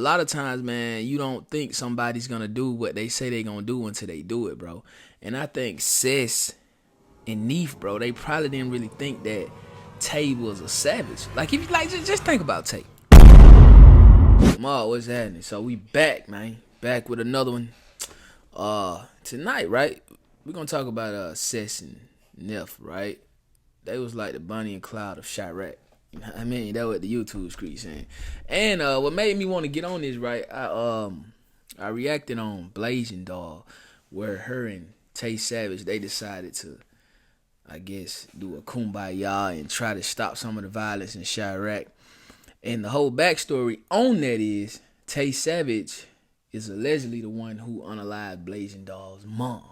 lot of times, man, you don't think somebody's gonna do what they say they gonna do until they do it, bro. And I think Cess and Neff, bro, they probably didn't really think that Tay was a savage. Like, if you like, just think about Tay. Ma, what's happening? So we back, man. Back with another one. Tonight, right? We're gonna talk about Cess and Neff, right? They was like the Bonnie and Clyde of Chiraq. You know what I mean? That what the YouTube street saying. And what made me want to get on this, right? I reacted on Blazing Dog, where her and Tay Savage, they decided to, I guess, do a kumbaya and try to stop some of the violence in Chiraq. And the whole backstory on that is Tay Savage is allegedly the one who unalived Blazing Dog's mom,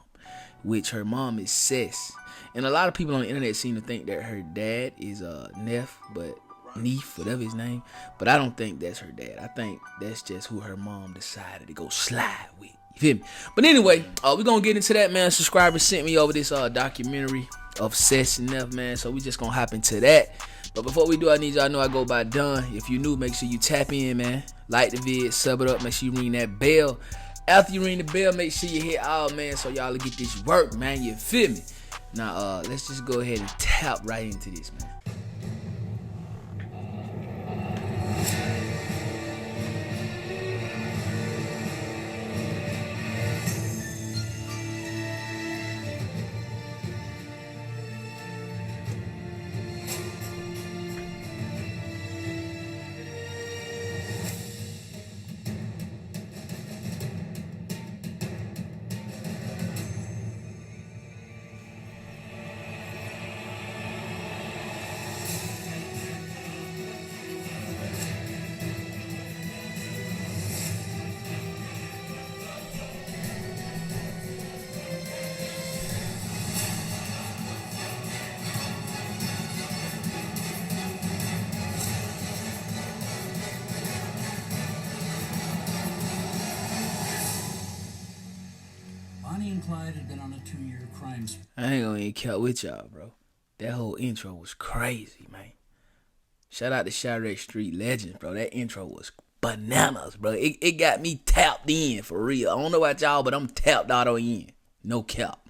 which her mom is Cess. And a lot of people on the internet seem to think that her dad is Neff, but Neff, whatever his name. But I don't think that's her dad. I think that's just who her mom decided to go slide with. You feel me? But anyway, we're going to get into that, man. Subscribers sent me over this documentary of Cess and Neff, man. So we just going to hop into that. But before we do, I need y'all to know I go by Dunn. If you new, make sure you tap in, man. Like the vid, sub it up, make sure you ring that bell. After you ring the bell, make sure you hit all, man, so y'all will get this work, man. You feel me? Now, let's just go ahead and tap right into this, man. Clyde had been on a 2-year crime spree. I ain't gonna even count with y'all, bro. That whole intro was crazy, man. Shout out to Chiraq Street Legends, bro. That intro was bananas, bro. It got me tapped in, for real. I don't know about y'all, but I'm tapped out on in. No cap.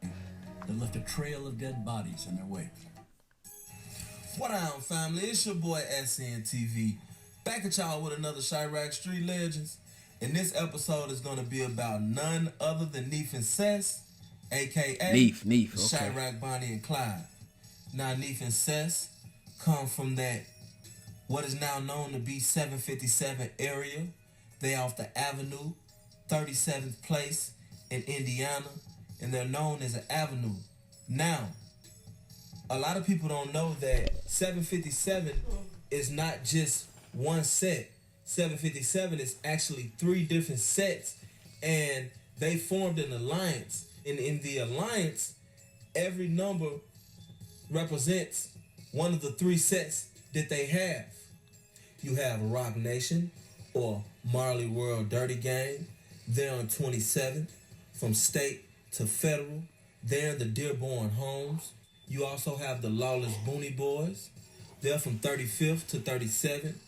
They left a trail of dead bodies in their wake. What on, family? It's your boy SNTV. Back at y'all with another Chiraq Street Legends. And this episode is going to be about none other than Neff and Cess, a.k.a. Neff, okay. Chiraq, Bonnie, and Clyde. Now, Neff and Cess come from that, what is now known to be 757 area. They off the Avenue, 37th place in Indiana, and they're known as an avenue. Now, a lot of people don't know that 757 is not just one set. 757 is actually 3 different sets, and they formed an alliance. And in the alliance, every number represents one of the 3 sets that they have. You have Rock Nation, or Marley World Dirty Gang. They're on 27th, from state to federal. They're in the Dearborn Homes. You also have the Lawless Booney Boys. They're from 35th to 37th.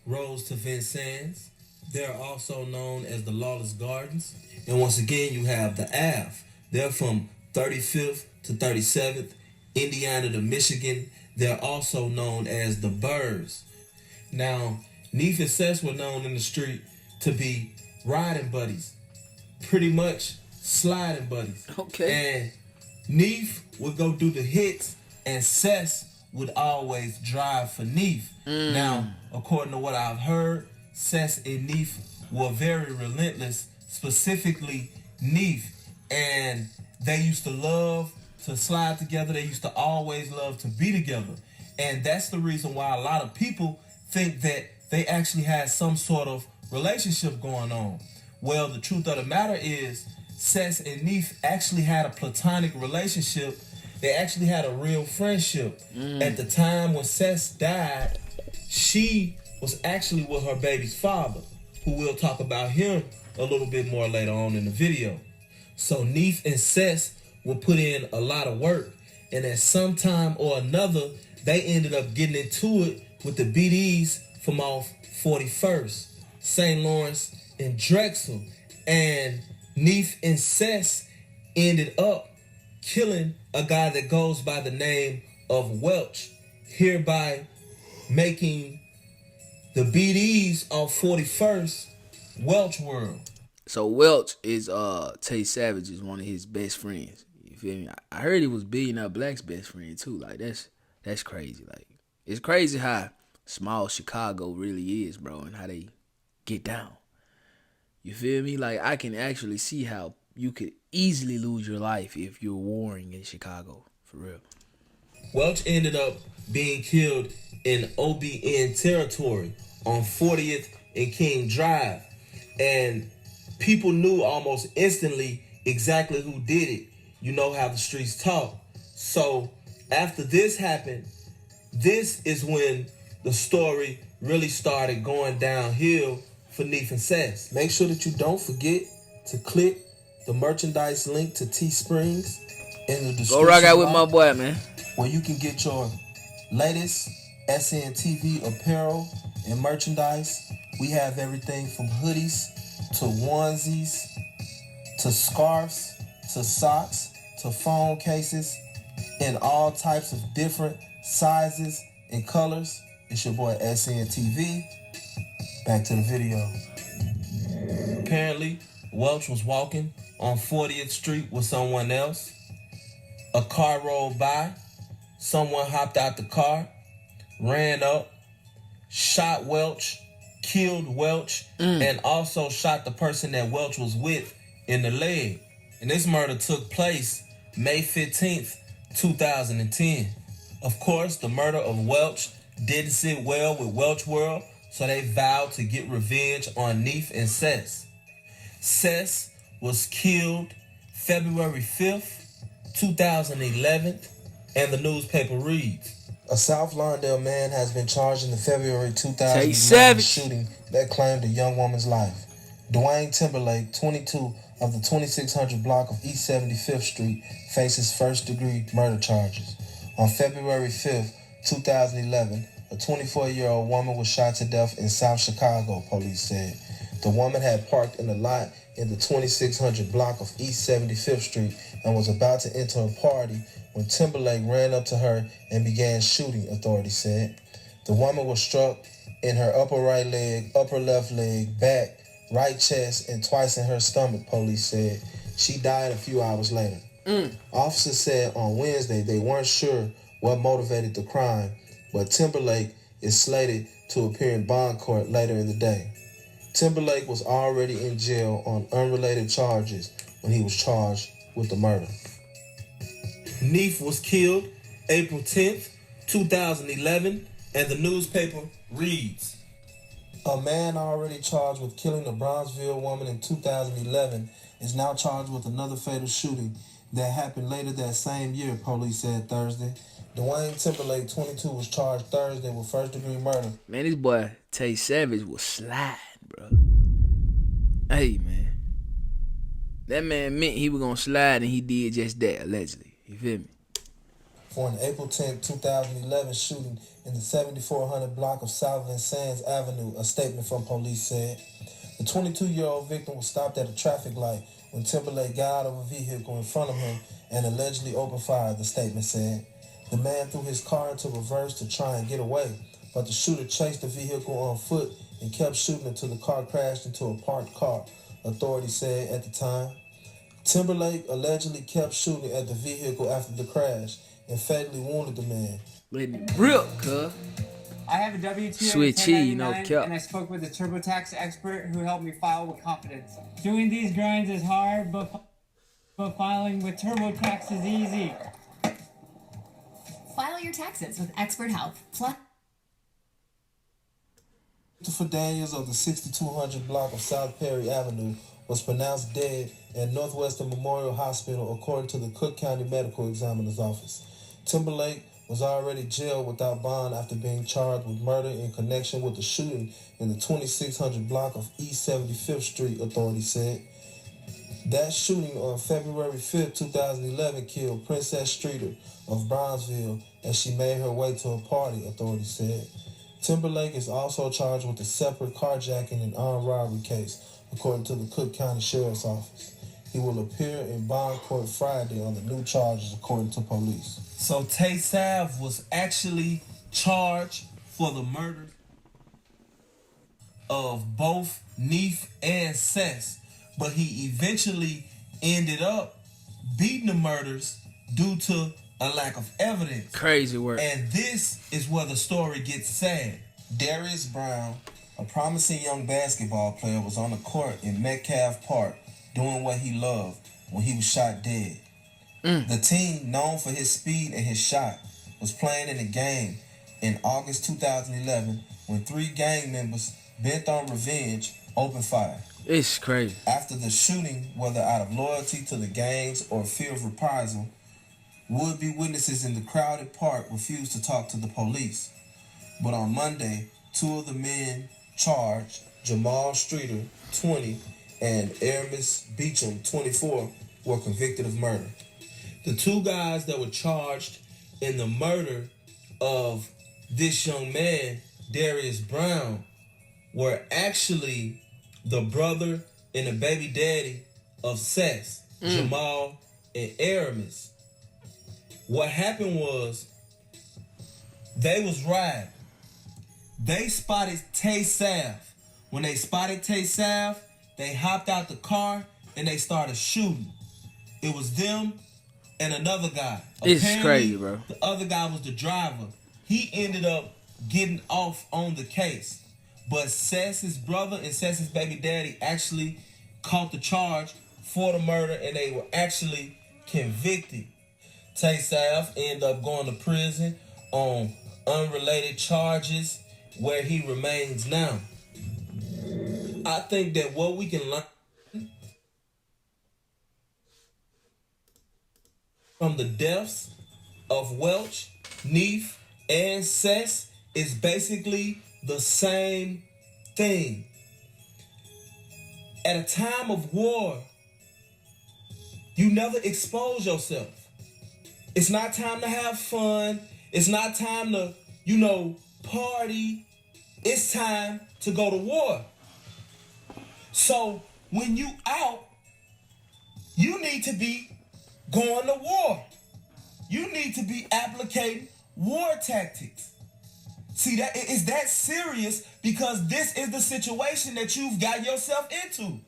Rose to Vincennes. They're also known as the Lawless Gardens. And once again, you have the Ave. They're from 35th to 37th, Indiana to Michigan. They're also known as the Birds. Now, Neff and Cess were known in the street to be riding buddies, pretty much sliding buddies. Okay. And Neff would go do the hits, and Cess would always drive for Neff. Now, according to what I've heard, Cess and Neff were very relentless, specifically Neff. And they used to love to slide together. They used to always love to be together. And that's the reason why a lot of people think that they actually had some sort of relationship going on. Well, the truth of the matter is, Cess and Neff actually had a platonic relationship. They actually had a real friendship. At the time when Cess died, she was actually with her baby's father, who we'll talk about him a little bit more later on in the video. So Neff and Cess will put in a lot of work, and at some time or another, they ended up getting into it with the BDs from off 41st. St. Lawrence, and Drexel. And Neff and Cess ended up killing a guy that goes by the name of Welch, hereby making the BDs off 41st Welch World. So Welch is Tay Savage's one of his best friends. You feel me? I heard he was Billionaire Black's best friend too. Like that's crazy. Like it's crazy how small Chicago really is, bro, and how they get down. You feel me? Like I can actually see how you could easily lose your life if you're warring in Chicago, for real. Welch ended up being killed in OBN territory on 40th and King Drive. And people knew almost instantly exactly who did it. You know how the streets talk. So after this happened, this is when the story really started going downhill for Neff and Cess. Make sure that you don't forget to click the merchandise link to Teesprings in the description. Go rock out with my boy, man. Where you can get your latest SNTV apparel and merchandise. We have everything from hoodies to onesies to scarves to socks to phone cases in all types of different sizes and colors. It's your boy SNTV. Back to the video. Apparently, Welch was walking on 40th Street with someone else. A car rolled by. Someone hopped out the car, ran up, shot Welch, killed Welch, and also shot the person that Welch was with in the leg. And this murder took place May 15th, 2010. Of course, the murder of Welch didn't sit well with Welch World, so they vowed to get revenge on Neff and Cess. Cess was killed February 5th, 2011, and the newspaper reads, a South Lawndale man has been charged in the February 2011 shooting that claimed a young woman's life. Dwayne Timberlake, 22, of the 2600 block of East 75th Street, faces first-degree murder charges. On February 5th, 2011, a 24-year-old woman was shot to death in South Chicago, police said. The woman had parked in a lot in the 2600 block of East 75th Street and was about to enter a party when Timberlake ran up to her and began shooting, authorities said. The woman was struck in her upper right leg, upper left leg, back, right chest, and twice in her stomach, police said. She died a few hours later. Officers said on Wednesday they weren't sure what motivated the crime, but Timberlake is slated to appear in bond court later in the day. Timberlake was already in jail on unrelated charges when he was charged with the murder. Neff was killed April 10th, 2011, and the newspaper reads, a man already charged with killing a Bronzeville woman in 2011 is now charged with another fatal shooting that happened later that same year, police said Thursday. Dwayne Timberlake, 22, was charged Thursday with first-degree murder. Man, this boy Tay Savage was sliding, bro. Hey, man. That man meant he was going to slide, and he did just that, allegedly. You feel me? For an April 10, 2011 shooting in the 7400 block of South Van Sands Avenue, a statement from police said. The 22-year-old victim was stopped at a traffic light when Timberlake got out of a vehicle in front of him and allegedly opened fire, the statement said. The man threw his car into reverse to try and get away, but the shooter chased the vehicle on foot and kept shooting until the car crashed into a parked car, authorities said at the time. Timberlake allegedly kept shooting at the vehicle after the crash and fatally wounded the man. Let me rip, cuz. I have a W-2 Sweet cheese, you know, Cap. and I spoke with a TurboTax expert who helped me file with confidence. Doing these grinds is hard, but filing with TurboTax is easy. File your taxes with expert help. Plus, Christopher Daniels of the 6200 block of South Perry Avenue was pronounced dead at Northwestern Memorial Hospital, according to the Cook County Medical Examiner's Office. Timberlake was already jailed without bond after being charged with murder in connection with the shooting in the 2600 block of East 75th Street, authorities said. That shooting on February 5th, 2011 killed Princess Streeter of Bronzeville as she made her way to a party, authorities said. Timberlake is also charged with a separate carjacking and armed robbery case, according to the Cook County Sheriff's Office. He will appear in bond court Friday on the new charges, according to police. So Tay Sav was actually charged for the murder of both Neff and Cess, but he eventually ended up beating the murders due to a lack of evidence. Crazy work. And this is where the story gets sad. Darius Brown, a promising young basketball player, was on the court in Metcalf Park doing what he loved when he was shot dead. The team, known for his speed and his shot, was playing in a game in August 2011 when 3 gang members, bent on revenge, opened fire. It's crazy. After the shooting, whether out of loyalty to the gangs or fear of reprisal, would-be witnesses in the crowded park refused to talk to the police. But on Monday, 2 of the men charged, Jamal Streeter, 20, and Aramis Beecham, 24, were convicted of murder. The 2 guys that were charged in the murder of this young man, Darius Brown, were actually the brother and the baby daddy of Cess, Jamal and Aramis. What happened was they was riding. They spotted Tay Sav. When they spotted Tay Sav, they hopped out the car and they started shooting. It was them and another guy. It's Apparently, crazy, bro. The other guy was the driver. He ended up getting off on the case. But Cess's brother and Cess's baby daddy actually caught the charge for the murder and they were actually convicted. Tay Sav ended up going to prison on unrelated charges where he remains now. I think that what we can learn from the deaths of Welch, Neff, and Cess is basically the same thing. At a time of war, you never expose yourself. It's not time to have fun. It's not time to, party. It's time to go to war. So when you out, you need to be going to war. You need to be applicating war tactics. See, that is that serious because this is the situation that you've got yourself into.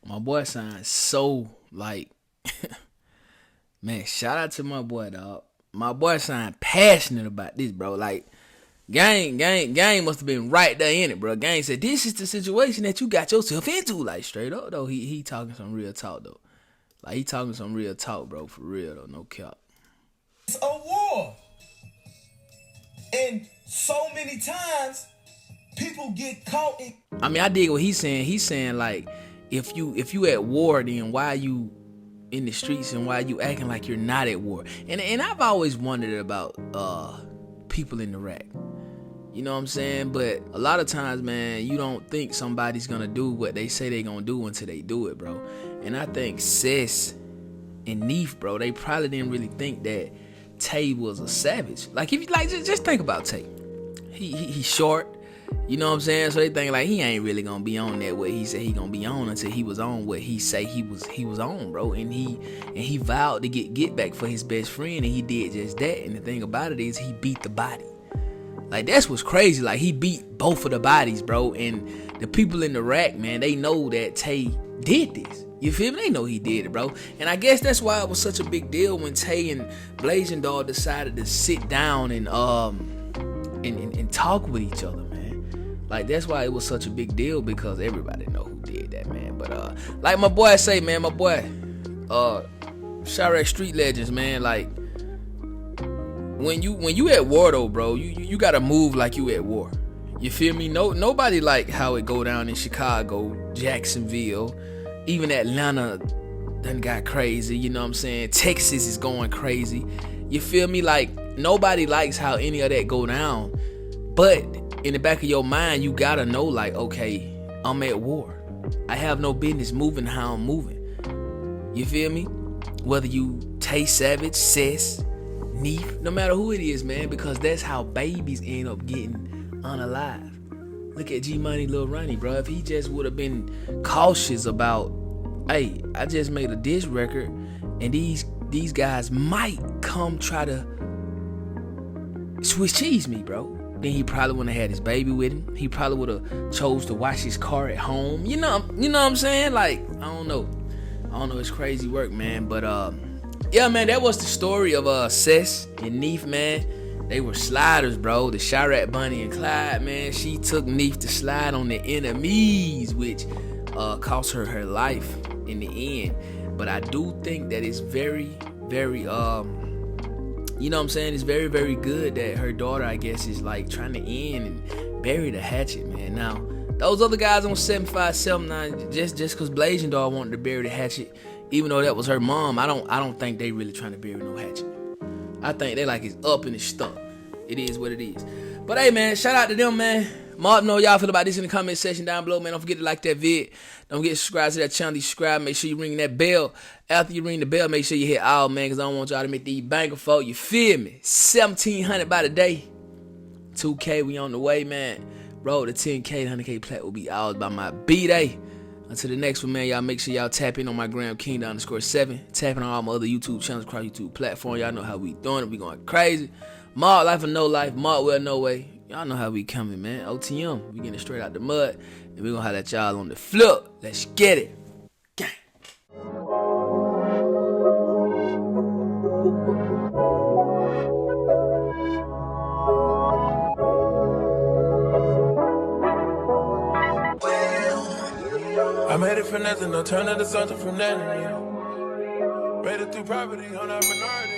My boy sounds so man, shout out to my boy, dog. My boy sound passionate about this, bro. Like, Gang must have been right there in it, bro. Gang said, this is the situation that you got yourself into. Like, straight up, though. He talking some real talk, though. Like, he talking some real talk, bro. For real, though. No cap. It's a war. And so many times, people get caught in... I mean, I dig what he's saying. He's saying, like, if you at war, then why you in the streets and why you acting like you're not at war? And I've always wondered about people in Iraq. You know what I'm saying? But a lot of times, man, you don't think somebody's gonna do what they say they gonna do until they do it, bro. And I think Cess and Neff, bro, they probably didn't really think that Tay was a savage. Like, if you just think about Tay. He's short. You know what I'm saying? So they think like he ain't really gonna be on that what he said he gonna be on until he was on what he say he was on, bro. And he vowed to get back for his best friend, and he did just that. And the thing about it is he beat the body. Like, that's what's crazy. Like, he beat both of the bodies, bro. And the people in Iraq, man, they know that Tay did this. You feel me? They know he did it, bro. And I guess that's why it was such a big deal when Tay and Blazing Dog decided to sit down and talk with each other, man. Like, that's why it was such a big deal, because everybody know who did that, man. But like my boy say, man, my boy Chiraq Street Legends, man, like, when you at war though, bro, you gotta move like you at war. You feel me? Nobody like how it go down in Chicago, Jacksonville, even Atlanta done got crazy, you know what I'm saying? Texas is going crazy. You feel me? Like, nobody likes how any of that go down. But in the back of your mind, you gotta know, like, okay, I'm at war. I have no business moving how I'm moving. You feel me? Whether you Tay Savage, Cess, Neef, no matter who it is, man, because that's how babies end up getting unalive. Look at G Money, Lil Ronnie, bro. If he just would have been cautious about, hey, I just made a diss record, and these guys might come try to Swiss cheese me, bro. Then he probably wouldn't have had his baby with him. He probably would have chose to wash his car at home. You know what I'm saying? Like, I don't know. It's crazy work, man. But yeah, man, that was the story of Cess and Neef, man. They were sliders, bro. The Chiraq, Bunny, and Clyde, man. She took Neef to slide on the enemies, which cost her life in the end. But I do think that it's very, very you know what I'm saying? It's very, very good that her daughter, I guess, is like trying to end and bury the hatchet, man. Now, those other guys on 7579, just because Blazing Dog wanted to bury the hatchet, even though that was her mom, I don't think they really trying to bury no hatchet. I think they like it's up and it's stuck. It is what it is. But hey, man, shout out to them, man. Mark, know y'all feel about this in the comment section down below, man. Don't forget to like that vid. Don't forget to subscribe to that channel. Subscribe. Make sure you ring that bell. After you ring the bell, make sure you hit all, man, because I don't want y'all to make these banker folk. You feel me? 1,700 by the day. 2K, we on the way, man. Road to 10K, 100K plat will be ours by my B-Day. Until the next one, man, y'all make sure y'all tap in on my gram, King_7. Tapping on all my other YouTube channels across YouTube platform. Y'all know how we doing it. We going crazy. Mark, life or no life. Mark, well, no way. Y'all know how we coming, man. OTM, we getting it straight out the mud. And we gonna have that y'all on the flip. Let's get it. Gang. I made it for nothing, no turn to something from nothing. Made it through property on our minority.